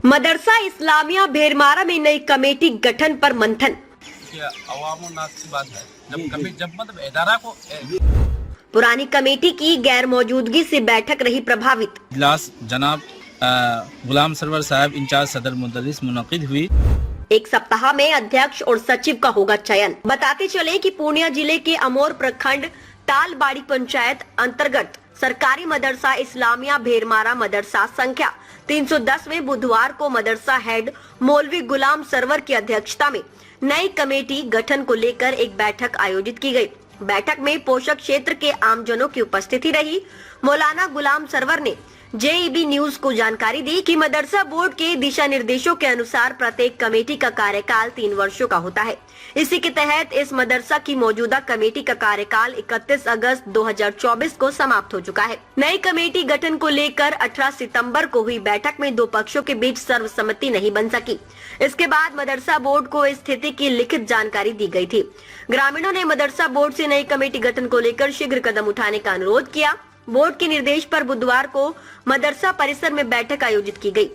मदरसा इस्लामिया भेरमारा में नई कमेटी गठन पर मंथन। अवामुन्नास की बात है जब मतलब इदारा को पुरानी कमेटी की गैर मौजूदगी से बैठक रही प्रभावित। इजलास जनाब गुलाम सरवर साहब इंचार्ज सदर मुदर्रिस मुनक़िद हुई। एक सप्ताह में अध्यक्ष और सचिव का होगा चयन। बताते चले कि पूर्णिया जिले के अमोर प्रखंड तालबाड़ी पंचायत अंतर्गत सरकारी मदरसा इस्लामिया भेरमारा मदरसा संख्या 310 में बुधवार को मदरसा हेड मौलवी गुलाम सरवर की अध्यक्षता में नई कमेटी गठन को लेकर एक बैठक आयोजित की गई। बैठक में पोषक क्षेत्र के आमजनों की उपस्थिति रही। मौलाना गुलाम सरवर ने JEB न्यूज को जानकारी दी कि मदरसा बोर्ड के दिशा निर्देशों के अनुसार प्रत्येक कमेटी का कार्यकाल 3 वर्षों का होता है। इसी के तहत इस मदरसा की मौजूदा कमेटी का कार्यकाल 31 अगस्त 2024 को समाप्त हो चुका है। नई कमेटी गठन को लेकर 18 सितंबर को हुई बैठक में 2 पक्षों के बीच सर्वसम्मति नहीं बन सकी। इसके बाद मदरसा बोर्ड को स्थिति की लिखित जानकारी दी गई थी। ग्रामीणों ने मदरसा बोर्ड से नई कमेटी गठन को लेकर शीघ्र कदम उठाने का अनुरोध किया। बोर्ड के निर्देश पर बुधवार को मदरसा परिसर में बैठक आयोजित की गई।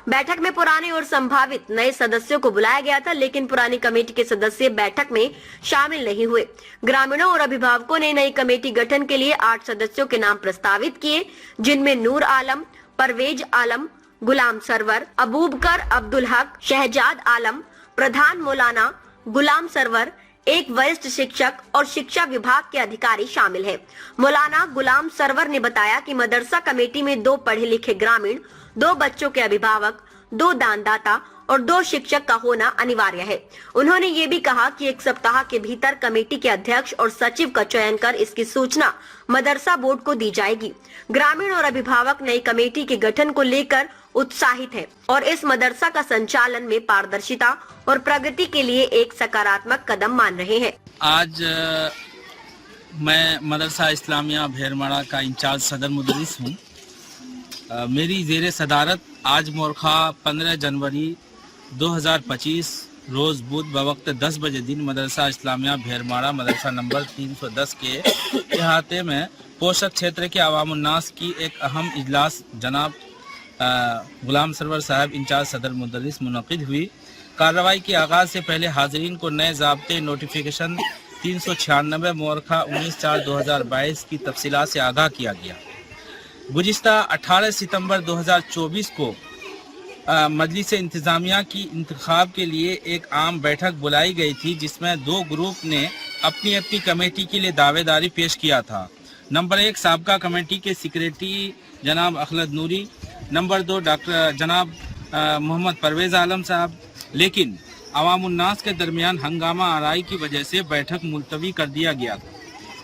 बैठक में पुराने और संभावित नए सदस्यों को बुलाया गया था, लेकिन पुरानी कमेटी के सदस्य बैठक में शामिल नहीं हुए। ग्रामीणों और अभिभावकों ने नई कमेटी गठन के लिए 8 सदस्यों के नाम प्रस्तावित किए, जिनमें नूर आलम, परवेज आलम, गुलाम सरवर, अबूबकर अब्दुल हक, शहजाद आलम, प्रधान मौलाना गुलाम सरवर, एक वरिष्ठ शिक्षक और शिक्षा विभाग के अधिकारी शामिल हैं। मौलाना गुलाम सरवर ने बताया कि मदरसा कमेटी में 2 पढ़े लिखे ग्रामीण, 2 बच्चों के अभिभावक, 2 दानदाता और 2 शिक्षक का होना अनिवार्य है। उन्होंने ये भी कहा कि 1 सप्ताह के भीतर कमेटी के अध्यक्ष और सचिव का चयन कर इसकी सूचना मदरसा बोर्ड को दी जाएगी। ग्रामीण और अभिभावक नई कमेटी के गठन को लेकर उत्साहित है और इस मदरसा का संचालन में पारदर्शिता और प्रगति के लिए एक सकारात्मक कदम मान रहे हैं। आज मैं मदरसा इस्लामिया भेरमारा का इंचार्ज सदर मुदर्रिस हूँ। मेरी ज़ेरे सदारत आज मोरखा 15 जनवरी 2025 रोज़ बुध बवक्त 10 बजे दिन मदरसा इस्लामिया भेरमारा मदरसा नंबर 310 के इहाते में पोषक क्षेत्र के अवामुन्नास की एक अहम इजलास जनाब गुलाम सरवर साहब इंचार्ज सदर मुदर्रिस मुनक़िद हुई। कार्रवाई के आगाज़ से पहले हाज़रीन को नए ज़ाब्ते नोटिफिकेशन 396 मोरखा 19/4/2022 की तफसीलात से आगाह किया गया। गुज़िश्ता 18 सितंबर 2024 को मजलिस इंतज़ामिया की इंतखाब के लिए एक आम बैठक बुलाई गई थी, जिसमें 2 ग्रुप ने अपनी अपनी कमेटी के लिए दावेदारी पेश किया था। नंबर 1 साबका कमेटी के सेक्रेटरी जनाब अखलद नूरी, नंबर 2 डॉक्टर जनाब मोहम्मद परवेज़ आलम साहब। लेकिन अवामुन्नास के दरमियान हंगामा आराई की वजह से बैठक मुलतवी कर दिया गया था,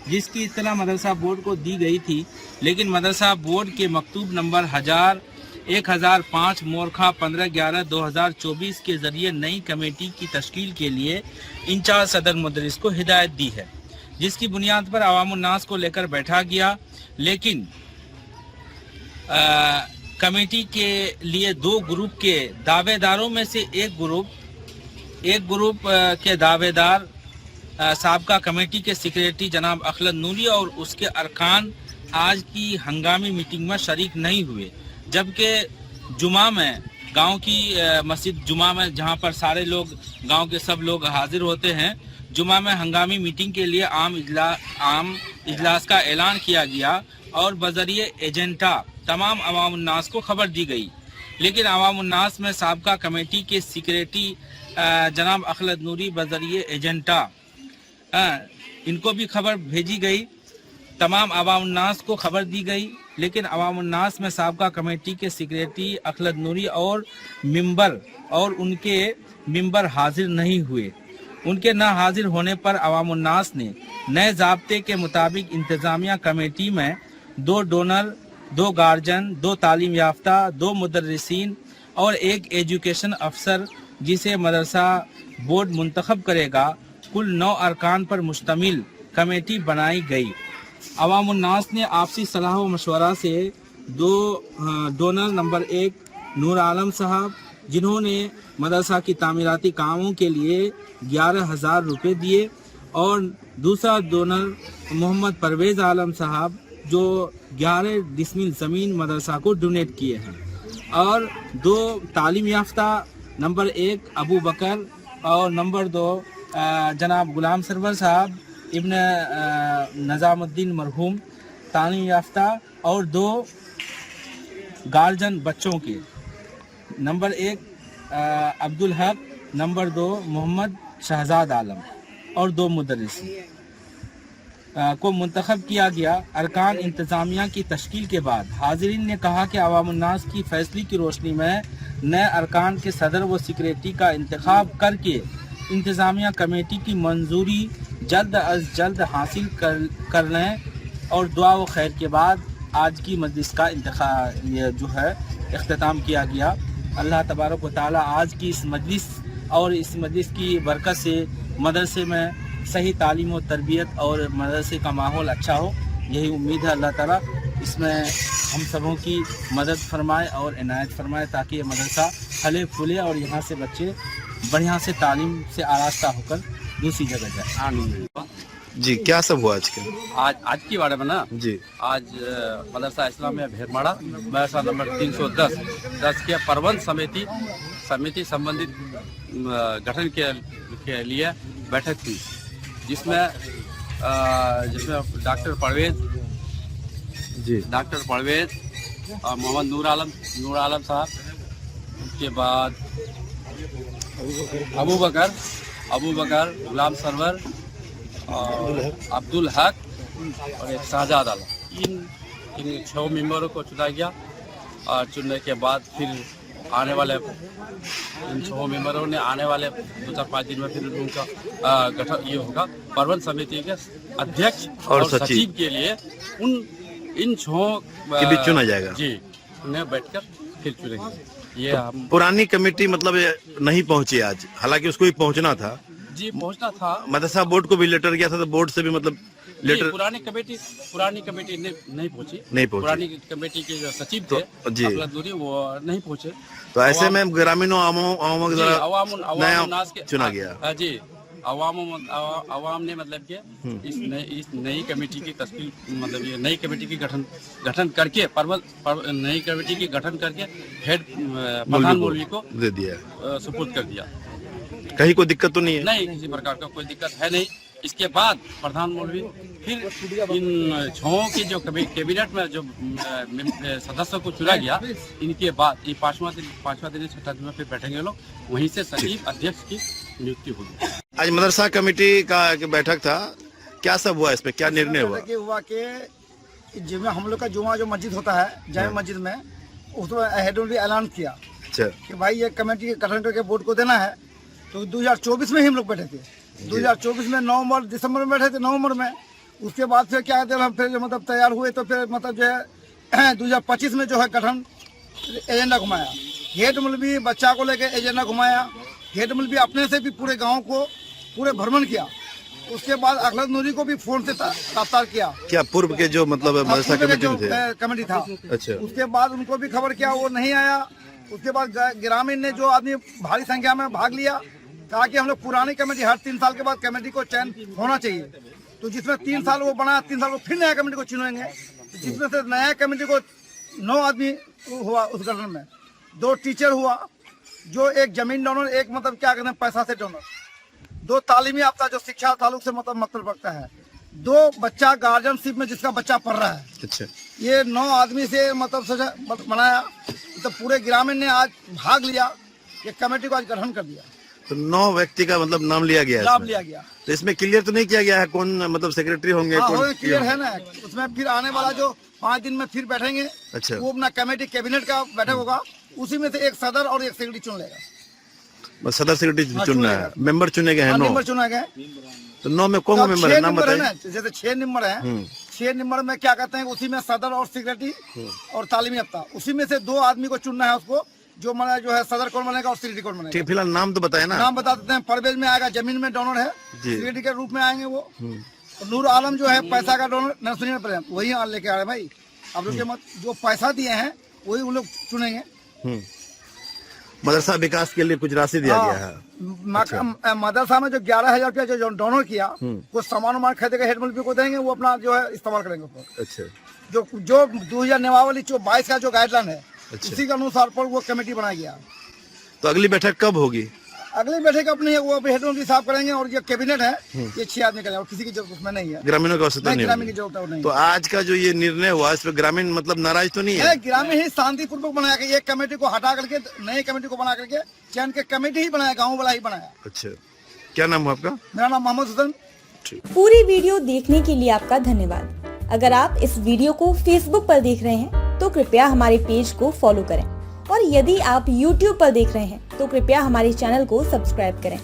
जिसकी इत्तला मदरसा बोर्ड को दी गई थी। लेकिन मदरसा बोर्ड के मकतूब नंबर 1005 मोरखा 15/11/2024 के ज़रिए नई कमेटी की तश्कील के लिए इंचार्ज सदर मुदर्रिस को हिदायत दी है, जिसकी बुनियाद पर अवामुन्नास को लेकर बैठा गया। लेकिन कमेटी के लिए 2 ग्रुप के दावेदारों में से एक ग्रुप के दावेदार साबका कमेटी के सेक्रेटरी जनाब अखलद नूरी और उसके अरकान आज की हंगामी मीटिंग में शरीक नहीं हुए, जबकि जुमा में गांव की मस्जिद जुमा में जहां पर सारे लोग गांव के सब लोग हाजिर होते हैं, जुमा में हंगामी मीटिंग के लिए आम इजलास का ऐलान किया गया और बजरिए एजेंटा तमाम अवामुन्नास को खबर दी गई। लेकिन अवामुन्नास में साबका कमेटी के सेक्रेटरी जनाब अखलद नूरी बजरिए एजेंटा इनको भी खबर भेजी गई, तमाम अवामुन्नास को खबर दी गई। लेकिन अवामुन्नास में साबका कमेटी के सेक्रेटरी अखलद नूरी और उनके मिंबर हाजिर नहीं हुए। उनके न हाजिर होने पर अवामुन्नास ने नए ज़ाब्ते के मुताबिक इंतज़ामिया कमेटी में 2 डोनर, 2 गार्जियन, 2 तालीम याफ्ता, 2 मुदर्रिसीन और 1 एजुकेशन अफसर जिसे मदरसा बोर्ड मुंतखब करेगा, कुल 9 अरकान पर मुश्तमिल कमेटी बनाई गई। अवामुन्नास ने आपसी सलाह व मशवरा से 2 डोनर नंबर 1 नूर आलम साहब, जिन्होंने मदरसा की तामीराती कामों के लिए 11,000 रुपये दिए, और दूसरा डोनर मोहम्मद परवेज़ आलम साहब, जो 11 डिसमिल ज़मीन मदरसा को डोनेट किए हैं। और 2 तालीम याफ्ता, नंबर 1 अबू बकर और नंबर 2 जनाब गुलाम सरवर साहब इब्न नज़ामुद्दीन मरहूम तालीम याफ्ता, और 2 गार्जियन बच्चों के, नंबर 1 अब्दुल हक, नंबर 2 मोहम्मद शहजाद आलम और 2 मुदर्रिस को मुंतखब किया गया। अरकान इंतज़ामिया की तश्कील के बाद हाज़रीन ने कहा कि अवामुन्नास की फैसले की रोशनी में नए अरकान के सदर व सेक्रेटरी का इंतखाब करके इंतज़ामिया कमेटी की मंजूरी जल्द अज जल्द हासिल कर लें, और दुआ व खैर के बाद आज की मजलिस का जो है इख्तिताम किया गया। अल्लाह तबारक व तआला आज की इस मजलिस और इस मजलिस की बरकत से मदरसे में सही तालीम और तरबियत और मदरसे का माहौल अच्छा हो, यही उम्मीद है। अल्लाह ताला इसमें हम सबों की मदद फरमाए और इनायत फरमाए ताकि ये मदरसा फले फूले और यहाँ से बच्चे बढ़िया से तालीम से आरास्ता होकर दूसरी जगह जाए। जी, क्या सब हुआ आज के? आज की बारे में ना जी, आज मदरसा इस्लामिया भेरमाड़ा मदरसा नंबर 310 के प्रबंध समिति संबंधित गठन के लिए बैठक हुई, जिसमें डॉक्टर परवेज और मोहम्मद नूर आलम साहब, उसके बाद अबू बकर गुलाम सरवर और अब्दुल हक और एक शहजाद आलम, इन 6 मेंबरों को चुना गया। और चुनने के बाद फिर आने वाले इन 6 मेंबरों ने आने वाले 2-4-5 दिन में फिर उनका गठन ये होगा। प्रबंध समिति के अध्यक्ष और सचिव के लिए इन 6 के बीच चुना जाएगा। जी, उन्हें बैठकर फिर चुनेंगे। ये हम पुरानी कमेटी मतलब नहीं पहुंची आज, हालांकि उसको भी पहुंचना था। जी, पहुंचना था। मदरसा बोर्ड को भी लेटर गया था, तो बोर्ड से भी मतलब लेटर। पुरानी कमेटी नहीं पहुंची। पुरानी कमेटी के जो सचिव थे अफलदूरी, वो नहीं पहुंचे। तो ऐसे में ग्रामीणों आवाम नया चुना गया। जी, अवाम ने मतलब के इस नई कमेटी की तस्वीर, मतलब ये नई कमेटी की गठन करके नई कमेटी की गठन करके हेड प्रधान मौलवी को दे दिया, सुपुर्द कर दिया। कहीं कोई दिक्कत तो नहीं है? नहीं, किसी प्रकार का कोई दिक्कत है नहीं। इसके बाद प्रधान मौलवी फिर इन 6 की जो कैबिनेट में जो सदस्यों को चुना गया, इनके बाद ये 5वां दिन 6ठा दिन में फिर बैठेंगे लोग, वहीं से सचिव अध्यक्ष की नियुक्ति होगी। आज मदरसा कमेटी का बैठक था, क्या सब हुआ, इस पे क्या निर्णय हुआ? जिसमें हम लोग का जुमा जो मस्जिद होता है जामे मस्जिद में, उसमें हेड ने भी ऐलान किया कि भाई ये कमेटी गठन करके बोर्ड को देना है। तो 2024 में ही हम लोग बैठे थे, 2024 में दिसंबर में बैठे थे, नवंबर में। उसके बाद फिर क्या कहते हैं, हम फिर मतलब तैयार हुए तो फिर मतलब जो है 2025 में जो है गठन एजेंडा घुमाया। हेड मौलवी बच्चा को लेकर एजेंडा घुमाया। हेड मौलवी अपने से भी पूरे गाँव को पूरे भ्रमण किया। उसके बाद अखलद नूरी को भी फोन से रफ्तार किया। क्या पूर्व के जो मतलब मदरसा कमेटी था, अच्छा, उसके बाद उनको भी खबर किया, वो नहीं आया। उसके बाद ग्रामीण ने जो आदमी भारी संख्या में भाग लिया, कहा कि हम लोग पुरानी कमेटी हर 3 साल के बाद कमेटी को चयन होना चाहिए। तो जिसमें 3 साल वो बना, 3 साल को फिर नया कमेटी को चुनेंगे। जिसमें से नया कमेटी को 9 आदमी हुआ उस गठन में। 2 टीचर हुआ, जो एक जमीन डोनर, एक मतलब क्या कहते हैं पैसा से डोनर, 2 तालीमी याफ्ता जो शिक्षा ताल्लुक से मतलब रखता है, 2 बच्चा गार्जियनशिप में जिसका बच्चा पढ़ रहा है। अच्छा, ये 9 आदमी से मतलब बनाया। तो पूरे ग्रामीण ने आज भाग लिया, ये कमेटी को आज गठन कर दिया। तो 9 व्यक्ति का मतलब नाम लिया गया है। तो इसमें क्लियर तो नहीं किया गया है कौन मतलब सेक्रेटरी होंगे? कौन क्लियर है ना, उसमें फिर आने वाला जो 5 दिन में फिर बैठेंगे। अच्छा, वो अपना कमेटी कैबिनेट का बैठक होगा, उसी में से एक सदर और एक सेक्रेटरी चुन लेगा। बस सदर सेक्रेटरी चुनना है, मेंबर चुने गए हैं 9 मेंबर चुना गए। तो 9 में कौन मेंबर है, नाम बताइए। जैसे 6 नंबर है, 6 नंबर में क्या कहते हैं, उसी में सदर और सेक्रेटरी और तालीमी याफ्ता, उसी में से 2 आदमी को चुनना है उसको, जो है सदर कौन बनेगा और सेक्रेटरी कौन बनेगा। ठीक, फिलहाल नाम तो बताए ना। नाम बता देते हैं। परवेज में आएगा, जमीन में डोनर है, सेक्रेटरी के रूप में आएंगे वो। नूर आलम जो है पैसा का डोनर, नर्सरी में वही लेके आ रहे हैं भाई। आप लोग के मत जो पैसा दिए हैं वही उन लोग चुनेंगे। मदरसा विकास के लिए कुछ राशि दिया गया है। मदरसा में जो 11,000 रुपया जो डोनर किया, कुछ सामान खरीदेगा, हेड मौलवी को देंगे, वो अपना जो है इस्तेमाल करेंगे। अच्छा, जो 2000 नेवावली 22 का जो गाइडलाइन है, अच्छा। इसी के अनुसार पर वो कमेटी बनाया गया। तो अगली बैठक कब होगी? अगली बैठक अपनी वो हेड साफ करेंगे और ये कैबिनेट है ये 6 आदमी करेंगे और किसी की जरूरत उसमें नहीं है, ग्रामीणों की आवश्यकता नहीं ग्रामीण की होगी। जरूरत नहीं तो आज का जो ये निर्णय हुआ इस पे ग्रामीण मतलब नाराज तो नहीं है? ग्रामीण ही शांतिपूर्वक बनाया गया, एक कमेटी को हटा करके नई कमेटी को बना करके चयन के कमेटी ही बनाया, गाँव वाला ही बनाया। अच्छा, क्या नाम है आपका? मेरा नाम मोहम्मद हुसैन। पूरी वीडियो देखने के लिए आपका धन्यवाद। अगर आप इस वीडियो को फेसबुक पर देख रहे हैं तो कृपया हमारे पेज को फॉलो करें और यदि आप YouTube पर देख रहे हैं तो कृपया हमारे चैनल को सब्सक्राइब करें।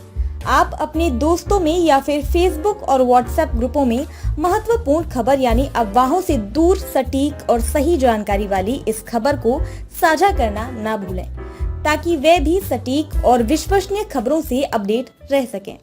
आप अपने दोस्तों में या फिर फेसबुक और व्हाट्सएप ग्रुपों में महत्वपूर्ण खबर यानी अफवाहों से दूर सटीक और सही जानकारी वाली इस खबर को साझा करना ना भूलें ताकि वे भी सटीक और विश्वसनीय खबरों से अपडेट रह सकें।